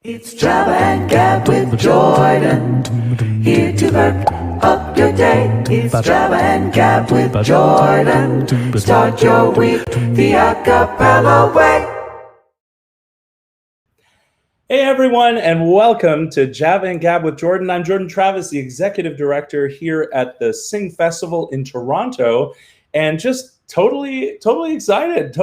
It's Java and Gab with Jordan, here to lift up your day. It's Java and Gab with Jordan, start your week the a cappella way. Hey everyone, and welcome to Java and Gab with Jordan. I'm Jordan Travis, the executive director here at the Sing Festival in Toronto, and just totally excited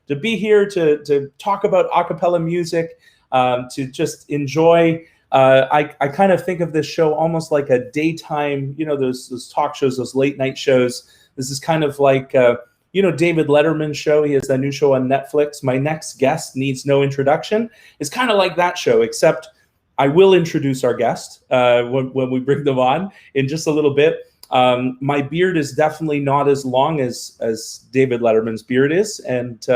to be here to talk about a cappella music, to just enjoy. I kind of think of this show almost like a daytime, those talk shows, those late night shows. This is kind of like David Letterman's show. He has that new show on Netflix. My next guest needs no introduction. It's kind of like that show, except I will introduce our guest when we bring them on in just a little bit. My beard is definitely not as long as David Letterman's beard is. And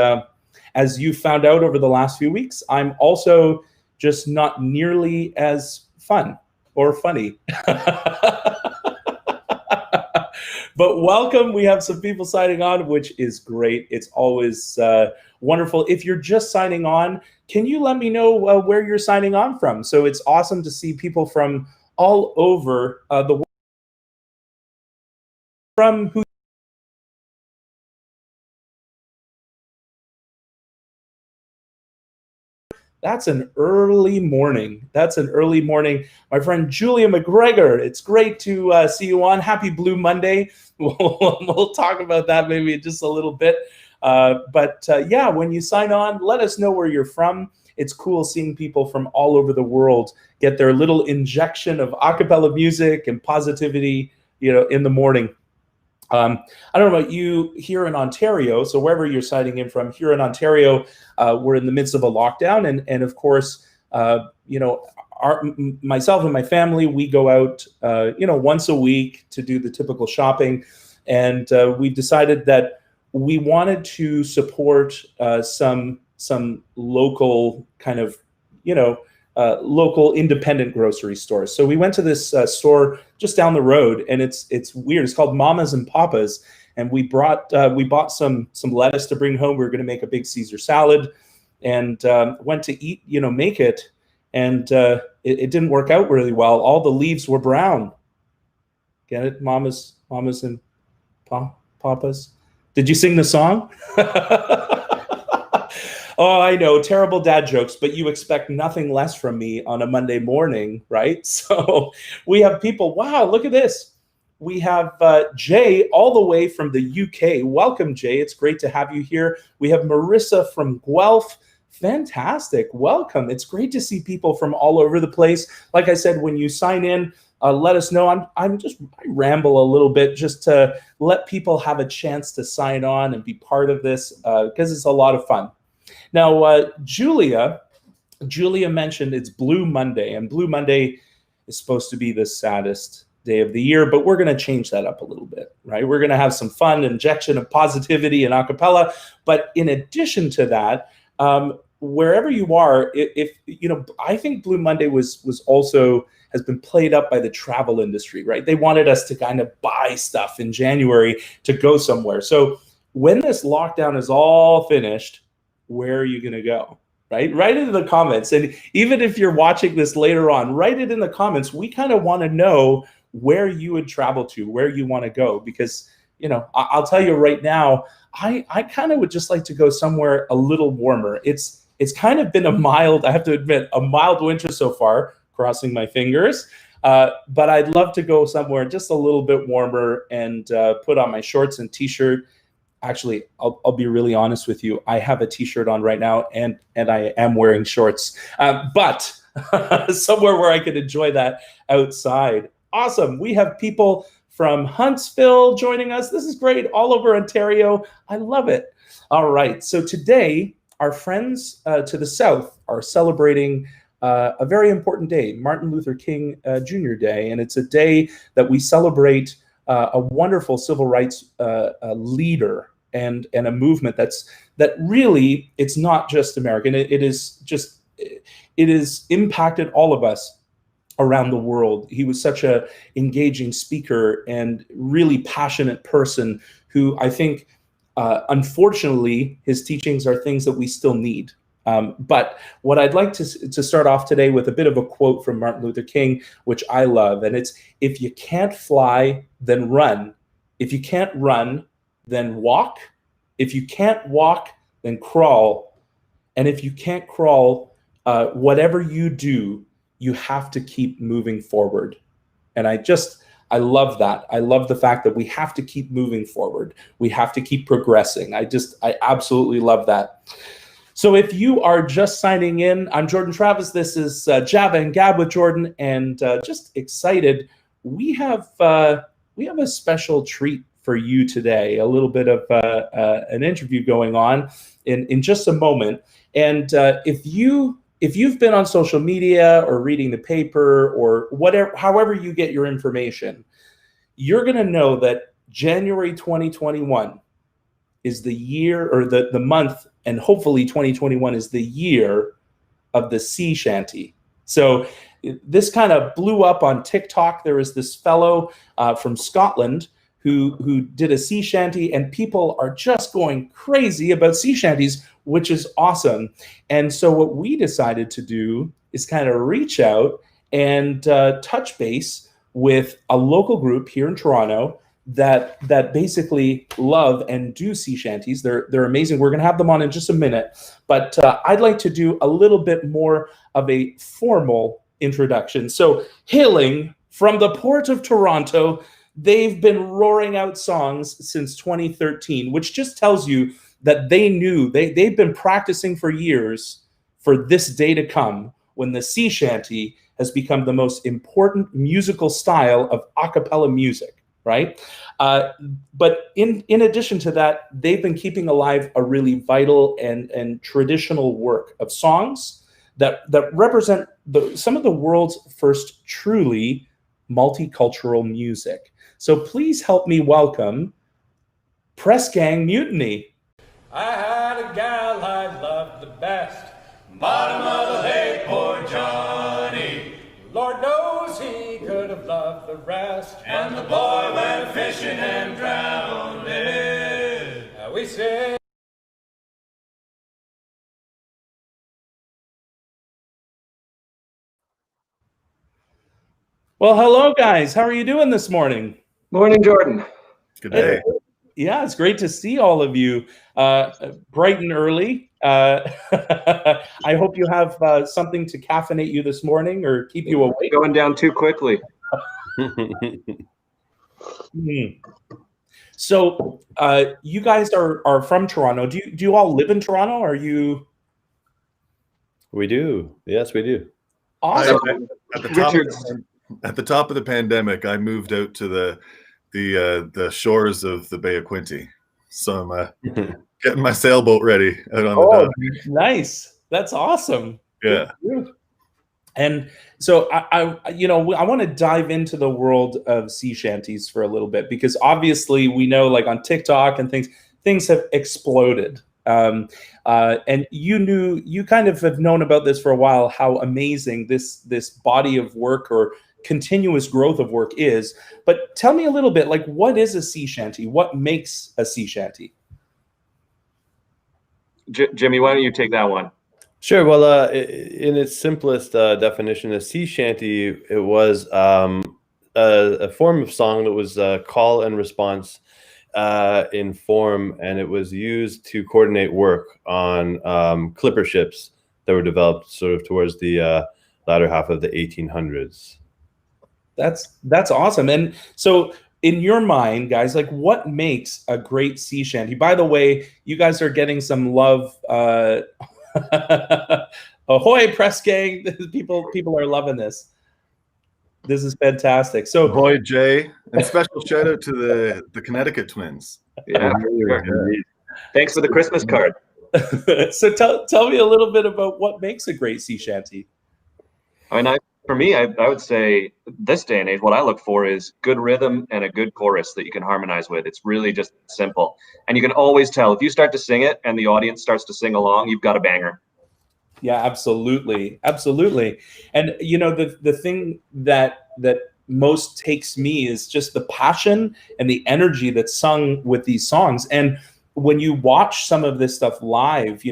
as you found out over the last few weeks, I'm also just not nearly as fun or funny. But welcome. We have some people signing on, which is great. It's always wonderful. If you're just signing on, can you let me know where you're signing on from? So it's awesome to see people from all over the world. From who? That's an early morning. My friend Julia McGregor, it's great to see you on. Happy Blue Monday. We'll talk about that maybe in just a little bit. But when you sign on, let us know where you're from. It's cool seeing people from all over the world get their little injection of a cappella music and positivity, in the morning. I don't know about you here in Ontario, so wherever you're signing in from, here in Ontario, we're in the midst of a lockdown, and of course, myself and my family, we go out, once a week to do the typical shopping, and we've decided that we wanted to support some local kind of, local independent grocery stores. So we went to this store just down the road, and it's weird. It's called Mamas and Papas, and we bought some lettuce to bring home. We were going to make a big Caesar salad, and went to eat, make it, and it didn't work out really well. All the leaves were brown. Get it, Mamas and Papas? Did you sing the song? Oh, I know, terrible dad jokes, but you expect nothing less from me on a Monday morning, right? So we have people, wow, look at this. We have Jay all the way from the UK. Welcome, Jay. It's great to have you here. We have Marissa from Guelph. Fantastic. Welcome. It's great to see people from all over the place. Like I said, when you sign in, let us know. I ramble a little bit just to let people have a chance to sign on and be part of this because it's a lot of fun. Now, Julia mentioned it's Blue Monday, and Blue Monday is supposed to be the saddest day of the year, but we're going to change that up a little bit, right? We're going to have some fun, injection of positivity and a cappella. But in addition to that, wherever you are, I think Blue Monday has been played up by the travel industry, right? They wanted us to kind of buy stuff in January to go somewhere. So when this lockdown is all finished, where are you going to go? Right? Write it in the comments. And even if you're watching this later on, write it in the comments. We kind of want to know where you would travel to, where you want to go, because, I'll tell you right now, I kind of would just like to go somewhere a little warmer. It's kind of been I have to admit, a mild winter so far, crossing my fingers. But I'd love to go somewhere just a little bit warmer and put on my shorts and t-shirt. Actually, I'll be really honest with you. I have a t-shirt on right now, and I am wearing shorts, but somewhere where I could enjoy that outside. Awesome. We have people from Huntsville joining us. This is great. All over Ontario. I love it. All right. So today, our friends to the south are celebrating a very important day, Martin Luther King Jr. Day, and it's a day that we celebrate a wonderful civil rights leader and a movement that really, it's not just American. It has impacted all of us around the world. He was such a engaging speaker and really passionate person who I think, unfortunately, his teachings are things that we still need. But what I'd like to start off today with a bit of a quote from Martin Luther King, which I love, and it's, "If you can't fly, then run. If you can't run, then walk. If you can't walk, then crawl. And if you can't crawl, whatever you do, you have to keep moving forward." And I love that. I love the fact that we have to keep moving forward. We have to keep progressing. I absolutely love that. So if you are just signing in, I'm Jordan Travis. This is Java and Gab with Jordan, and just excited. We have a special treat for you today. A little bit of an interview going on in just a moment. And if you've been on social media or reading the paper or whatever, however you get your information, you're going to know that January 2021 is the year, or the month, and hopefully 2021 is the year of the sea shanty. So this kind of blew up on TikTok. There was this fellow from Scotland who did a sea shanty, and people are just going crazy about sea shanties, which is awesome. And so what we decided to do is kind of reach out and touch base with a local group here in Toronto that basically love and do sea shanties. They're amazing. We're going to have them on in just a minute, but I'd like to do a little bit more of a formal introduction. So, hailing from the port of Toronto, they've been roaring out songs since 2013, which just tells you that they've been practicing for years for this day to come, when the sea shanty has become the most important musical style of a cappella music. Right? But in addition to that, they've been keeping alive a really vital and traditional work of songs that represent some of the world's first truly multicultural music. So please help me welcome Pressgang Mutiny. I had a gal I loved the best, bottom of the lake, poor Johnny. Lord knows he could have loved the rest. And the boy went fishing and drowned it. We say. Well, hello guys. How are you doing this morning? Morning, Jordan. Good day. Yeah, it's great to see all of you bright and early. I hope you have something to caffeinate you this morning or keep you awake. Going down too quickly. So you guys are from Toronto. Do you all live in Toronto? Are you? We do. Yes, we do. Awesome. At the top of the pandemic, I moved out to the shores of the Bay of Quinte. So I'm getting my sailboat ready out on the dock. Nice. That's awesome. Yeah. Good. And so I want to dive into the world of sea shanties for a little bit, because obviously we know, like on TikTok and things have exploded. And you kind of have known about this for a while, how amazing this body of work or continuous growth of work is. But tell me a little bit, like, what is a sea shanty? What makes a sea shanty? Jimmy, why don't you take that one? Sure. Well, in its simplest definition, a sea shanty, it was a form of song that was call and response in form, and it was used to coordinate work on clipper ships that were developed sort of towards the latter half of the 1800s. That's awesome. And so, in your mind, guys, like, what makes a great sea shanty? By the way, you guys are getting some love. Ahoy, press gang! People are loving this. This is fantastic. So, Ahoy, Jay, and special shout out to the Connecticut twins. Yeah. Thanks for the Christmas card. So tell me a little bit about what makes a great sea shanty. I mean, for me, I would say this day and age, what I look for is good rhythm and a good chorus that you can harmonize with. It's really just simple. And you can always tell if you start to sing it and the audience starts to sing along, you've got a banger. Yeah, absolutely. Absolutely. And you know, the thing that most takes me is just the passion and the energy that's sung with these songs. And when you watch some of this stuff live,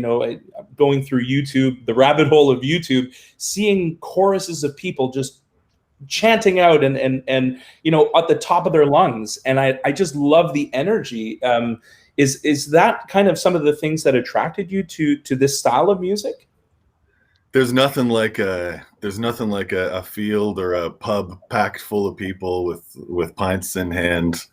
going through YouTube, the rabbit hole of YouTube, seeing choruses of people just chanting out and at the top of their lungs, and I just love the energy. Is that kind of some of the things that attracted you to this style of music? There's nothing like a field or a pub packed full of people with pints in hand,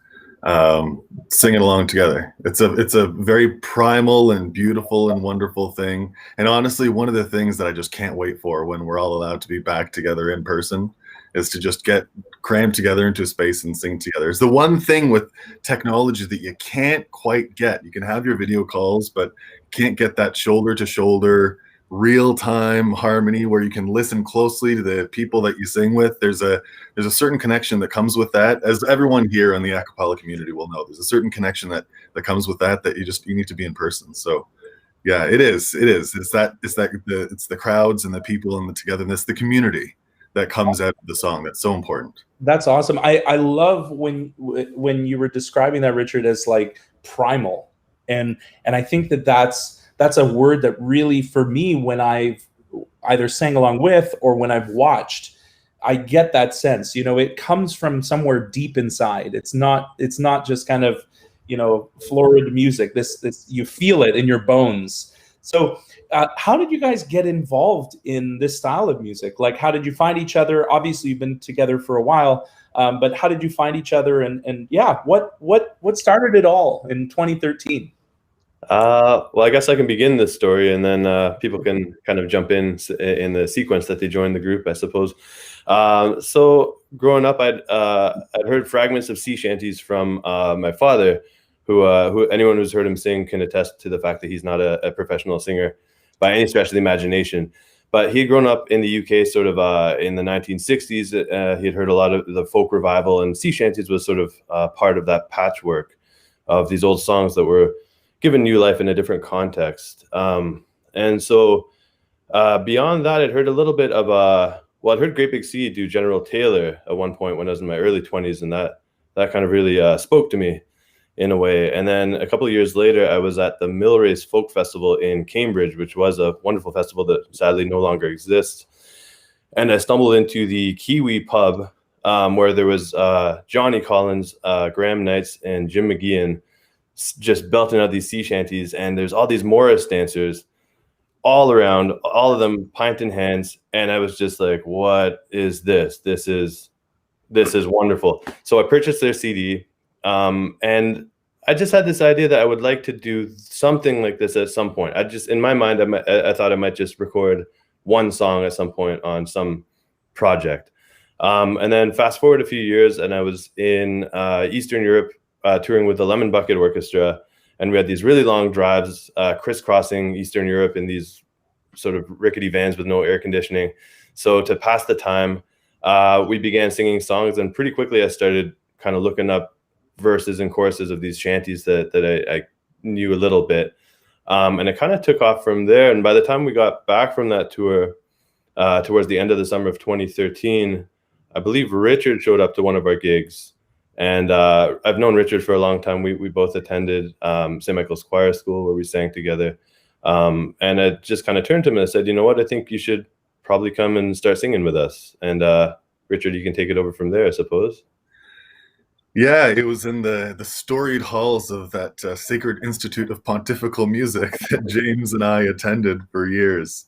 singing along together. It's a very primal and beautiful and wonderful thing. And honestly, one of the things that I just can't wait for when we're all allowed to be back together in person is to just get crammed together into a space and sing together. It's the one thing with technology that you can't quite get. You can have your video calls, but can't get that shoulder to shoulder real-time harmony where you can listen closely to the people that you sing with. There's a certain connection that comes with that, as everyone here in the a cappella community will know. There's a certain connection that comes with that you need to be in person. So yeah, it's the crowds and the people and the togetherness, the community that comes out of the song that's so important. That's awesome. I love when you were describing that, Richard, as like primal, and I think that's a word that really, for me, when I've either sang along with or when I've watched, I get that sense. It comes from somewhere deep inside. It's not just kind of florid music. This you feel it in your bones. So how did you guys get involved in this style of music? Like, how did you find each other? Obviously, you've been together for a while, but how did you find each other? And yeah, what started it all in 2013? Well, I guess I can begin this story, and then people can kind of jump in the sequence that they joined the group, I suppose. So growing up, I'd heard fragments of sea shanties from my father, who anyone who's heard him sing can attest to the fact that he's not a professional singer by any stretch of the imagination. But he had grown up in the UK, sort of in the 1960s. He had heard a lot of the folk revival, and sea shanties was sort of part of that patchwork of these old songs that were given new life in a different context. And so beyond that, I'd heard a little bit of, I'd heard Great Big Sea do General Taylor at one point when I was in my early 20s, and that kind of really spoke to me in a way. And then a couple of years later, I was at the Millrace Folk Festival in Cambridge, which was a wonderful festival that sadly no longer exists. And I stumbled into the Kiwi pub where there was Johnny Collins, Graham Knights, and Jim McGeehan just belting out these sea shanties. And there's all these Morris dancers all around, all of them pint in hands. And I was just like, what is this? This is wonderful. So I purchased their CD. And I just had this idea that I would like to do something like this at some point. In my mind, I thought I might just record one song at some point on some project. And then fast forward a few years, and I was in Eastern Europe touring with the Lemon Bucket Orchestra. And we had these really long drives crisscrossing Eastern Europe in these sort of rickety vans with no air conditioning. So to pass the time, we began singing songs. And pretty quickly, I started kind of looking up verses and choruses of these shanties that I knew a little bit. And it kind of took off from there. And by the time we got back from that tour, towards the end of the summer of 2013, I believe Richard showed up to one of our gigs. And I've known Richard for a long time. We both attended St. Michael's Choir School, where we sang together. And I just kind of turned to him and I said, you know what, I think you should probably come and start singing with us. And Richard, you can take it over from there, I suppose. Yeah, it was in the storied halls of that Sacred Institute of Pontifical Music that James and I attended for years.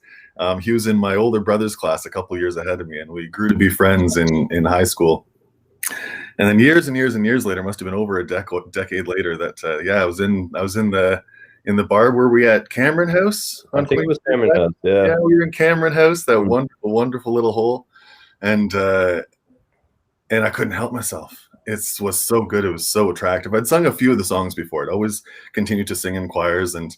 He was in my older brother's class a couple years ahead of me, and we grew to be friends in high school. And then years and years and years later, must have been over a decade later, that I was in the bar. Were we at Cameron House? I think it was Cameron House. Yeah, we were in Cameron House, that wonderful little hole, and I couldn't help myself. It was so good. It was so attractive. I'd sung a few of the songs before. I'd always continued to sing in choirs and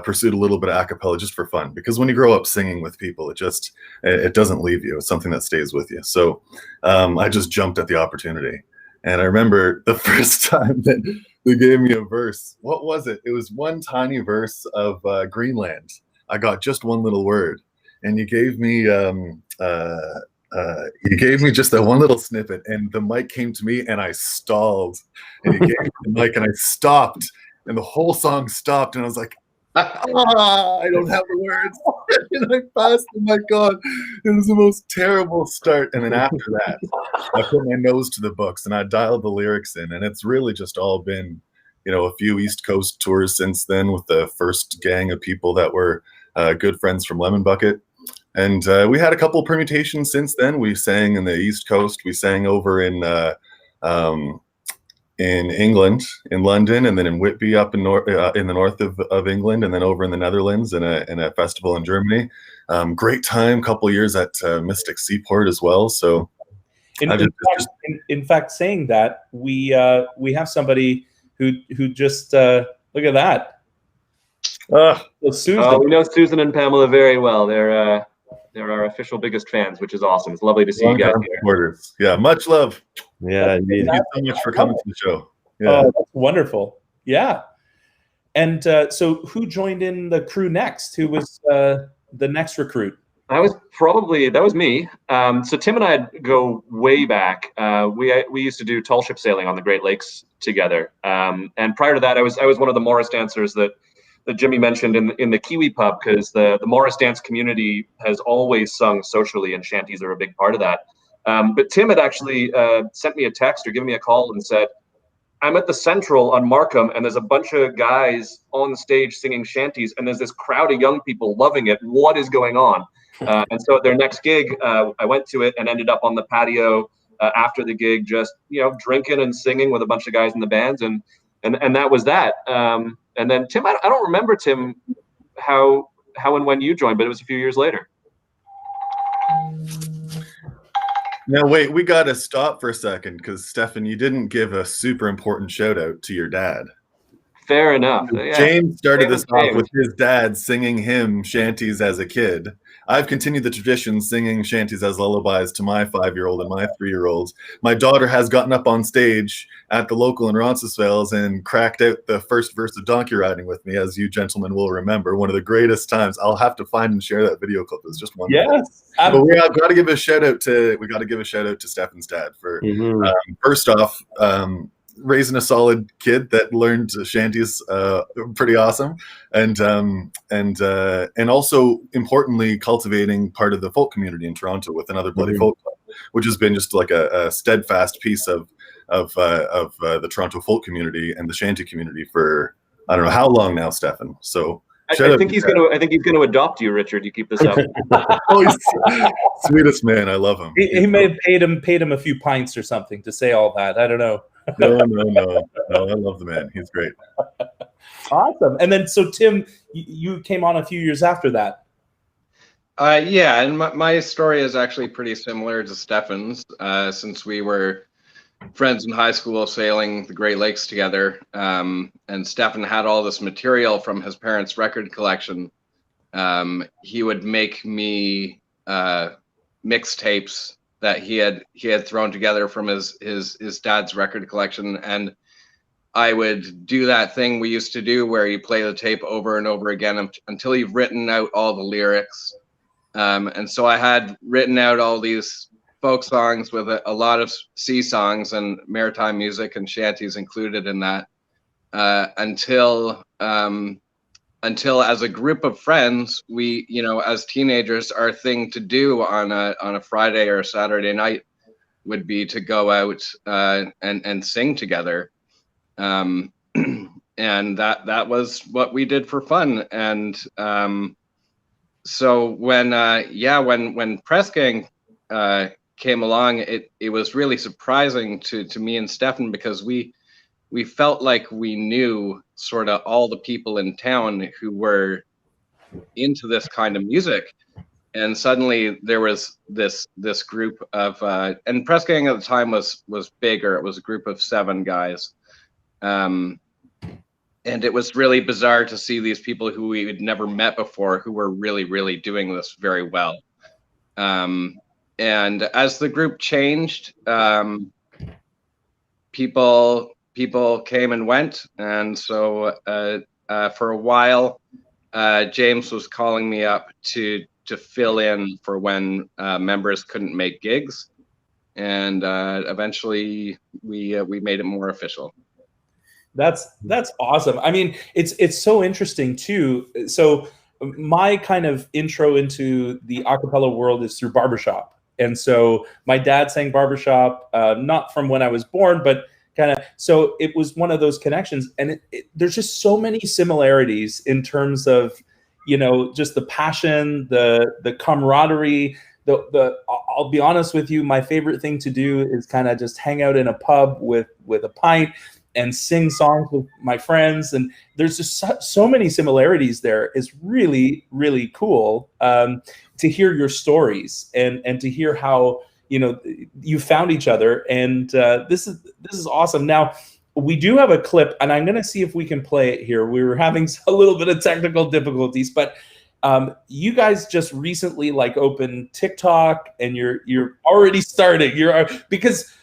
pursued a little bit of a cappella just for fun. Because when you grow up singing with people, it doesn't leave you. It's something that stays with you. So I just jumped at the opportunity. And I remember the first time that they gave me a verse. What was it? It was one tiny verse of Greenland. I got just one little word. And you gave me just that one little snippet, and the mic came to me and I stalled, and he gave me the mic and I stopped and the whole song stopped, and I was like, I don't have the words. And I passed, oh my God, it was the most terrible start. And then after that, I put my nose to the books and I dialed the lyrics in, and it's really just all been, a few East Coast tours since then with the first gang of people that were good friends from Lemon Bucket. And we had a couple permutations since then. We sang in the East Coast. We sang over in England, in London, and then in Whitby up in the north of England, and then over in the Netherlands in a festival in Germany. Great time, couple years at Mystic Seaport as well. So, in fact, saying that, we have somebody who just look at that. Susan. We know Susan and Pamela very well. They're our official biggest fans, which is awesome. It's lovely to see you guys here. Supporters. Yeah, much love. Yeah, thank you so much for coming to the show. Yeah. Oh, that's wonderful. Yeah. And so who joined in the crew next? Who was the next recruit? That was me. So Tim and I go way back. We used to do tall ship sailing on the Great Lakes together. And prior to that, I was one of the Morris dancers that Jimmy mentioned in the Kiwi pub, because the Morris dance community has always sung socially, and shanties are a big part of that. But Tim had actually sent me a text or given me a call and said, I'm at the Central on Markham, and there's a bunch of guys on stage singing shanties, and there's this crowd of young people loving it. What is going on? And so at their next gig, I went to it and ended up on the patio after the gig, just drinking and singing with a bunch of guys in the bands, and that was that. And then Tim, I don't remember, Tim, how and when you joined, but it was a few years later. Now, wait, we got to stop for a second, because, Stefan, you didn't give a super important shout out to your dad. Fair enough. James started this off with his dad singing him shanties as a kid. I've continued the tradition, singing shanties as lullabies to my 5-year-old and my 3-year-olds. My daughter has gotten up on stage at the local in Roncesvalles and cracked out the first verse of Donkey Riding with me, as you gentlemen will remember. One of the greatest times. I'll have to find and share that video clip. It was just wonderful. Yes, but we got to give a shout out to Stefan's dad for first off, raising a solid kid that learned shanties, pretty awesome, and also importantly cultivating part of the folk community in Toronto with Another Bloody Folk Club, which has been just like a steadfast piece of the Toronto folk community and the shanty community for I don't know how long now, Stefan. So I think he's going to adopt you, Richard. You keep this up. Oh, he's sweetest man. I love him. He may have paid him a few pints or something to say all that. I don't know. No. I love the man. He's great. Awesome. And then, so Tim, you came on a few years after that. Yeah, and my story is actually pretty similar to Stefan's, since we were friends in high school sailing the Great Lakes together. And Stefan had all this material from his parents' record collection. He would make me mixtapes that he had thrown together from his dad's record collection, and I would do that thing we used to do where you play the tape over and over again until you've written out all the lyrics. And so I had written out all these folk songs with a lot of sea songs and maritime music and shanties included in that, until as a group of friends, we, as teenagers, our thing to do on a Friday or a Saturday night would be to go out and sing together. And that was what we did for fun. And so when Pressgang came along, it was really surprising to me and Stefan, because we felt like we knew sort of all the people in town who were into this kind of music. And suddenly there was this group of, and Pressgang at the time was bigger. It was a group of 7 guys. And it was really bizarre to see these people who we had never met before, who were really, really doing this very well. And as the group changed, people came and went, and so for a while, James was calling me up to fill in for when members couldn't make gigs, and eventually we made it more official. That's awesome. I mean, it's so interesting too. So my kind of intro into the a cappella world is through barbershop. And so my dad sang barbershop, not from when I was born, but kind of, so it was one of those connections. And there's just so many similarities in terms of, just the passion, the camaraderie, I'll be honest with you, my favorite thing to do is kind of just hang out in a pub with a pint and sing songs with my friends. And there's just so many similarities there. It's really, really cool to hear your stories and to hear how, you found each other. And this is awesome. Now, we do have a clip, and I'm going to see if we can play it here. We were having a little bit of technical difficulties, but you guys just recently opened TikTok, and you're already starting. Because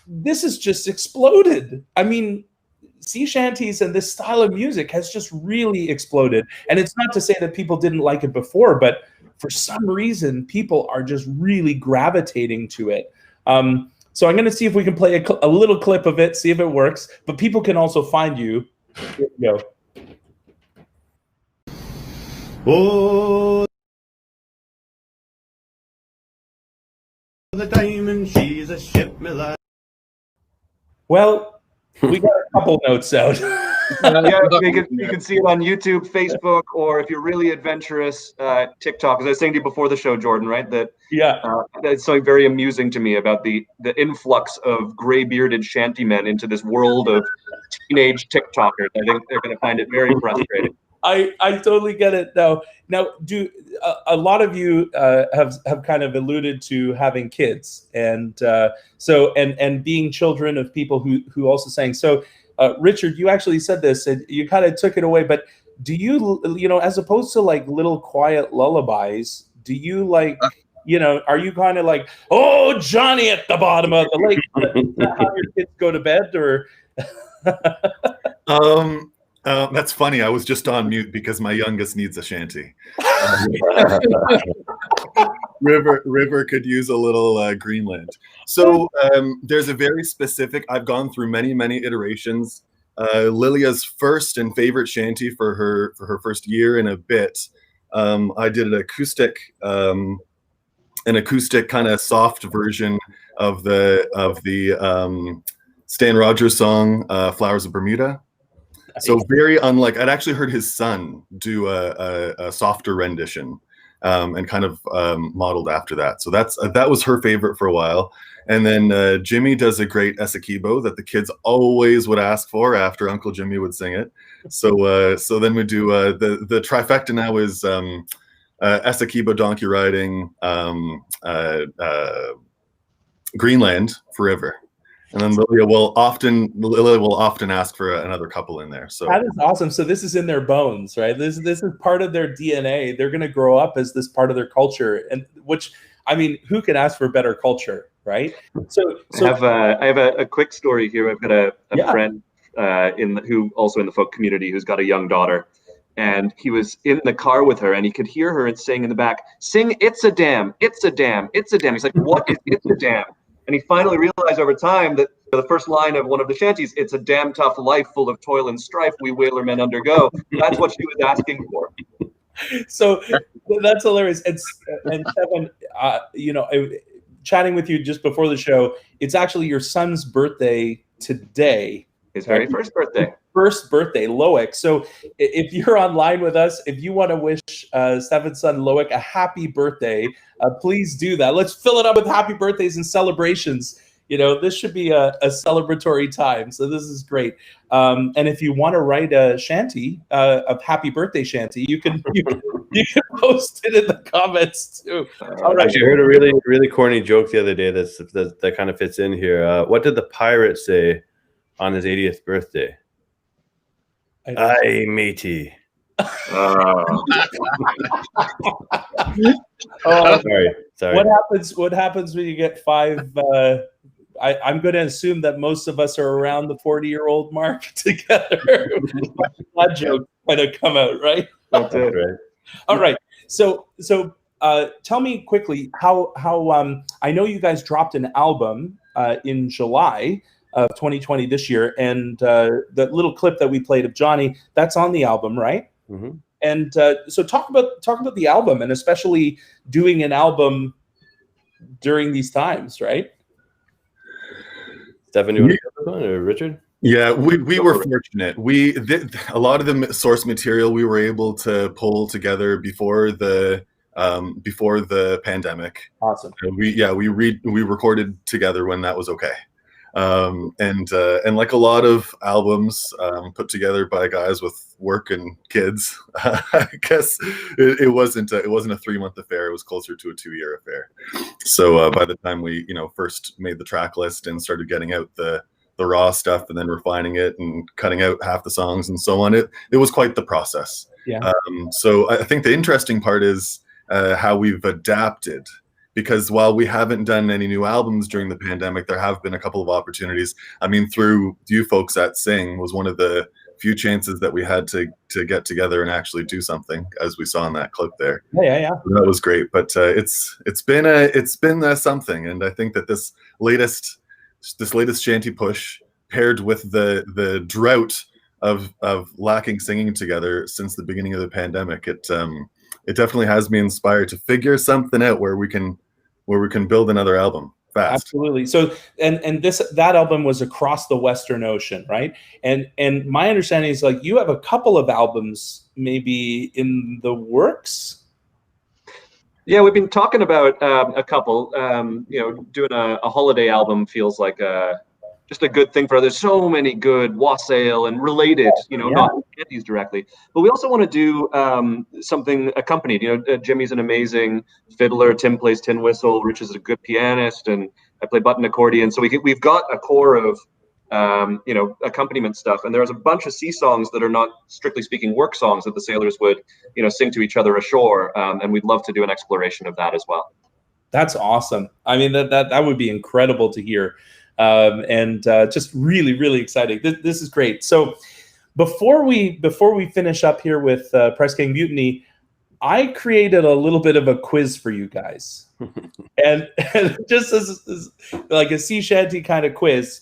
this has just exploded. I mean, sea shanties and this style of music has just really exploded. And it's not to say that people didn't like it before, but for some reason, people are just really gravitating to it. So I'm going to see if we can play a little clip of it, see if it works. But people can also find you. Here we go. Oh, the diamond, she's a ship, me lad. Well, we got a couple notes out. Yeah, you can see it on YouTube, Facebook, or if you're really adventurous, TikTok. As I was saying to you before the show, Jordan, right? That's something very amusing to me about the influx of gray-bearded shantymen into this world of teenage TikTokers. I think they're going to find it very frustrating. I totally get it. Now, do a lot of you have kind of alluded to having kids, and and being children of people who also sang. So, Richard, you actually said this, and you kind of took it away. But do you, as opposed to little quiet lullabies, do you are you kind of like, oh, Johnny at the bottom of the lake? Is that how your kids go to bed, or? That's funny. I was just on mute because my youngest needs a shanty. River could use a little Greenland. So there's a very specific. I've gone through many iterations. Lilia's first and favorite shanty for her first year and a bit. I did an acoustic kind of soft version of the Stan Rogers song "Flowers of Bermuda." So very unlike, I'd actually heard his son do a softer rendition and kind of modeled after that. So that was her favorite for a while. And then Jimmy does a great Essequibo that the kids always would ask for after Uncle Jimmy would sing it. So then we do the trifecta now is Essequibo, donkey riding, Greenland forever. And then Lilia will often ask for another couple in there. So that is awesome. So this is in their bones, right? This is part of their DNA. They're going to grow up as this part of their culture, and which, I mean, who can ask for better culture, right? So I have a quick story here. I've got a friend who also in the folk community who's got a young daughter, and he was in the car with her, and he could hear her saying in the back, "Sing It's a Dam, It's a Dam, It's a Dam." He's like, "What is It's a Dam?" And he finally realized over time that the first line of one of the shanties, "It's a damn tough life full of toil and strife we whaler men undergo." That's what she was asking for. So that's hilarious. And Kevin, chatting with you just before the show, it's actually your son's birthday today. His very first birthday. First birthday, Loic. So if you're online with us, if you want to wish Stefan's son Loic a happy birthday, please do that. Let's fill it up with happy birthdays and celebrations. This should be a celebratory time. So this is great. And if you want to write a shanty, a happy birthday shanty, you can post it in the comments too. All right. I heard a really corny joke the other day that kind of fits in here. What did the pirate say on his 80th birthday? Aye, matey. Sorry. What happens when you get 5? I'm going to assume that most of us are around the 40-year-old mark together. That joke kind of come out, right? That's it. Right. All right. So tell me quickly how I know you guys dropped an album in July. of 2020 this year. And the little clip that we played of Johnny, that's on the album, right? Mm-hmm. And so talk about the album, and especially doing an album during these times, right? Stefan, you want to go this one, or Richard? Yeah, we were fortunate. A lot of the source material we were able to pull together before the pandemic. Awesome. We recorded together when that was okay. And like a lot of albums put together by guys with work and kids, I guess it wasn't a 3-month affair. It was closer to a 2-year affair. So by the time we first made the track list and started getting out the raw stuff and then refining it and cutting out half the songs and so on, it was quite the process. Yeah. So I think the interesting part is how we've adapted. Because while we haven't done any new albums during the pandemic, there have been a couple of opportunities. I mean, through you folks at Sing was one of the few chances that we had to get together and actually do something, as we saw in that clip there. Yeah. So that was great. But it's been something, and I think that this latest shanty push, paired with the drought of lacking singing together since the beginning of the pandemic, it definitely has me inspired to figure something out where we can build another album fast. Absolutely. So and that album was across the Western Ocean, right? And my understanding is like you have a couple of albums maybe in the works. Yeah, we've been talking about a couple. Doing a holiday album feels like just a good thing for others. So many good wassail and related, not candies directly. But we also want to do something accompanied. Jimmy's an amazing fiddler. Tim plays tin whistle. Rich is a good pianist, and I play button accordion. So we've got a core of accompaniment stuff. And there's a bunch of sea songs that are not strictly speaking work songs that the sailors would sing to each other ashore. And we'd love to do an exploration of that as well. That's awesome. I mean, that would be incredible to hear. And just really, really exciting. This is great. So before we finish up here with Pressgang Mutiny, I created a little bit of a quiz for you guys, and just as like a sea shanty kind of quiz.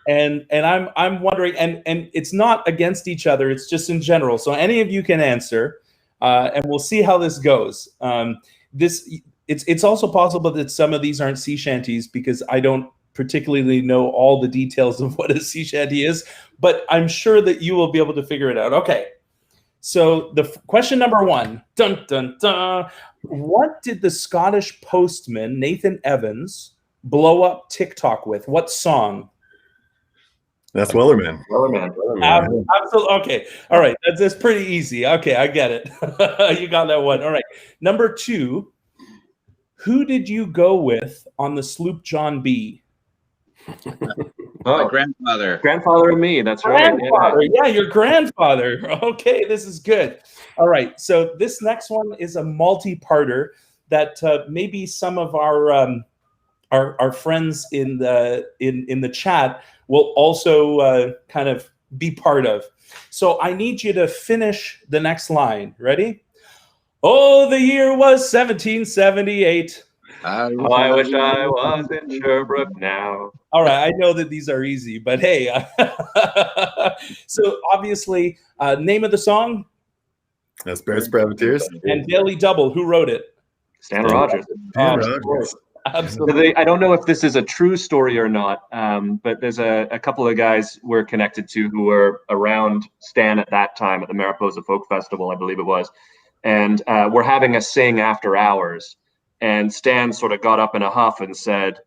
And I'm wondering, and it's not against each other. It's just in general. So any of you can answer, and we'll see how this goes. It's also possible that some of these aren't sea shanties because I don't particularly know all the details of what a sea shanty is, but I'm sure that you will be able to figure it out. Okay, so the question number 1, dun dun dun. What did the Scottish postman Nathan Evans blow up TikTok with? What song? That's Wellerman. Absolutely. Okay. All right. That's pretty easy. Okay, I get it. You got that one. All right. Number 2. Who did you go with on the sloop John B? My grandfather. Grandfather and me. That's right. Yeah, your grandfather. Okay, this is good. All right. So this next one is a multi-parter that maybe some of our friends in the chat will also kind of be part of. So I need you to finish the next line. Ready? Oh, the year was 1778. I wish I was in Sherbrooke now. All right, I know that these are easy, but hey. So obviously, name of the song? That's Bears Privateers. And Daily Double, who wrote it? Stan Rogers. Absolutely. I don't know if this is a true story or not, but there's a couple of guys we're connected to who were around Stan at that time at the Mariposa Folk Festival, I believe it was. And we're having a sing after hours. And Stan sort of got up in a huff and said,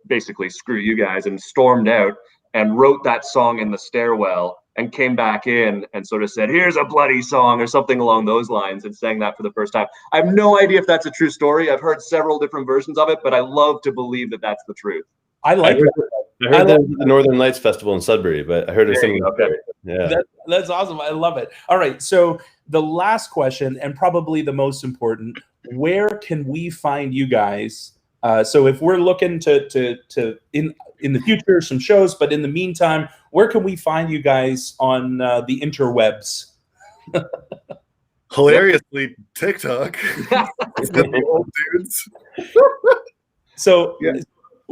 basically, screw you guys, and stormed out and wrote that song in the stairwell and came back in and sort of said, here's a bloody song or something along those lines, and sang that for the first time. I have no idea if that's a true story. I've heard several different versions of it, but I love to believe that that's the truth. I like it. I heard the Northern Lights Festival in Sudbury, but I heard it singing. Okay. Yeah. That's awesome. I love it. All right. So the last question, and probably the most important, where can we find you guys? So if we're looking to in the future some shows, but in the meantime, where can we find you guys on the interwebs? Hilariously, TikTok. The old dudes. So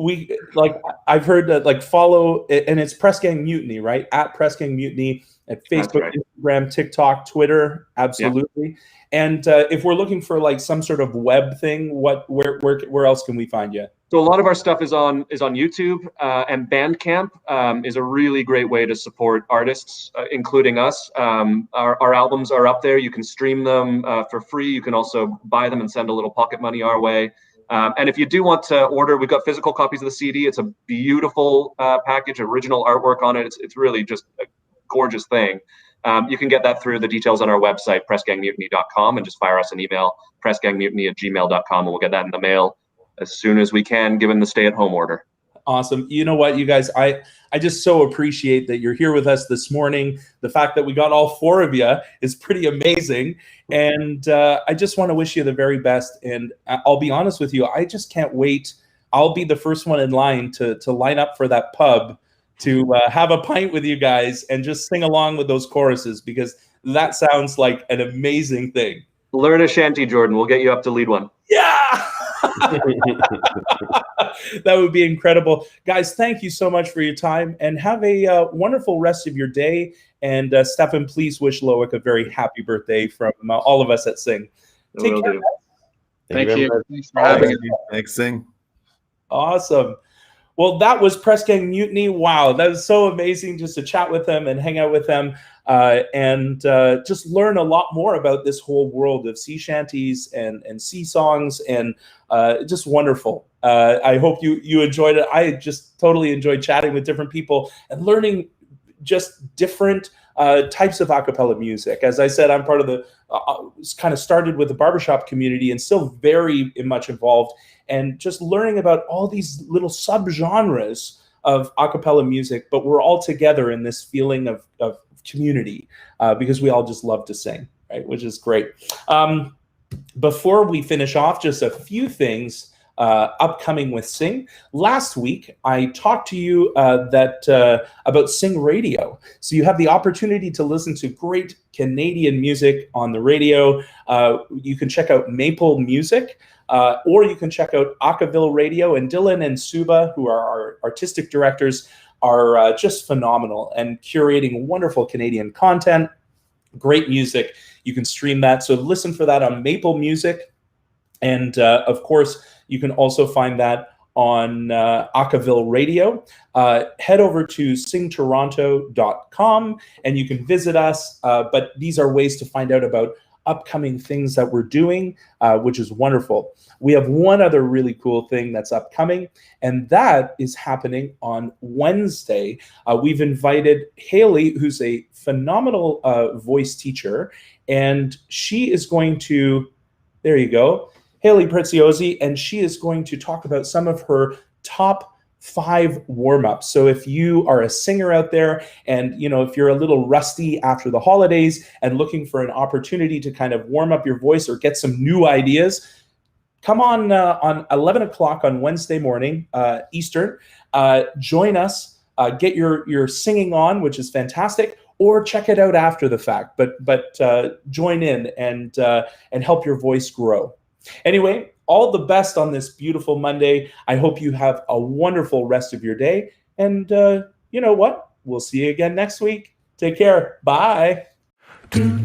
we like I've heard that like follow, and it's Pressgang Mutiny, right? At Pressgang Mutiny at Facebook, right. Instagram, TikTok, Twitter, absolutely. And if we're looking for like some sort of web thing, where else can we find you? So a lot of our stuff is on YouTube, and Bandcamp is a really great way to support artists, including us. Our albums are up there. You can stream them for free. You can also buy them and send a little pocket money our way. And if you do want to order, we've got physical copies of the CD. It's a beautiful package, original artwork on it. It's really just a gorgeous thing. You can get that through the details on our website, pressgangmutiny.com, and just fire us an email, pressgangmutiny@gmail.com, and we'll get that in the mail as soon as we can, given the stay-at-home order. Awesome. You know what, you guys, I just so appreciate that you're here with us this morning. The fact that we got all four of you is pretty amazing. And I just want to wish you the very best. And I'll be honest with you, I just can't wait. I'll be the first one in line to line up for that pub to have a pint with you guys and just sing along with those choruses, because that sounds like an amazing thing. Learn a shanty, Jordan. We'll get you up to lead one. Yeah. That would be incredible. Guys, thank you so much for your time, and have a wonderful rest of your day. And Stefan, please wish Loic a very happy birthday from all of us at Sing. Take care. Do. Thank you. Thanks for Thanks, having us. Thanks, Sing. Awesome. Well, that was Pressgang Mutiny. Wow, that was so amazing just to chat with them and hang out with them, and just learn a lot more about this whole world of sea shanties and sea songs, and just wonderful. I hope you enjoyed it. I just totally enjoyed chatting with different people and learning just different types of a cappella music. As I said, I'm part of the kind of started with the barbershop community and still very much involved, and just learning about all these little subgenres of a cappella music, but we're all together in this feeling of community because we all just love to sing, right? Which is great. Before we finish off, just a few things upcoming with Sing. Last week, I talked to you about Sing Radio. So you have the opportunity to listen to great Canadian music on the radio. You can check out Maple Music, or you can check out Acaville Radio. And Dylan and Suba, who are our artistic directors, are just phenomenal and curating wonderful Canadian content, great music. You can stream that. So listen for that on Maple Music. And of course, you can also find that on Acaville Radio. Head over to singtoronto.com and you can visit us. But these are ways to find out about upcoming things that we're doing, which is wonderful. We have one other really cool thing that's upcoming, and that is happening on Wednesday. We've invited Haley, who's a phenomenal voice teacher, and she is going to, there you go, Haley Preziosi, and she is going to talk about some of her top 5 warm-ups. So if you are a singer out there and, if you're a little rusty after the holidays and looking for an opportunity to kind of warm up your voice or get some new ideas, come on 11 o'clock on Wednesday morning, Eastern. Join us, get your singing on, which is fantastic, or check it out after the fact. But join in and help your voice grow. Anyway, all the best on this beautiful Monday. I hope you have a wonderful rest of your day. And you know what? We'll see you again next week. Take care. Bye. Do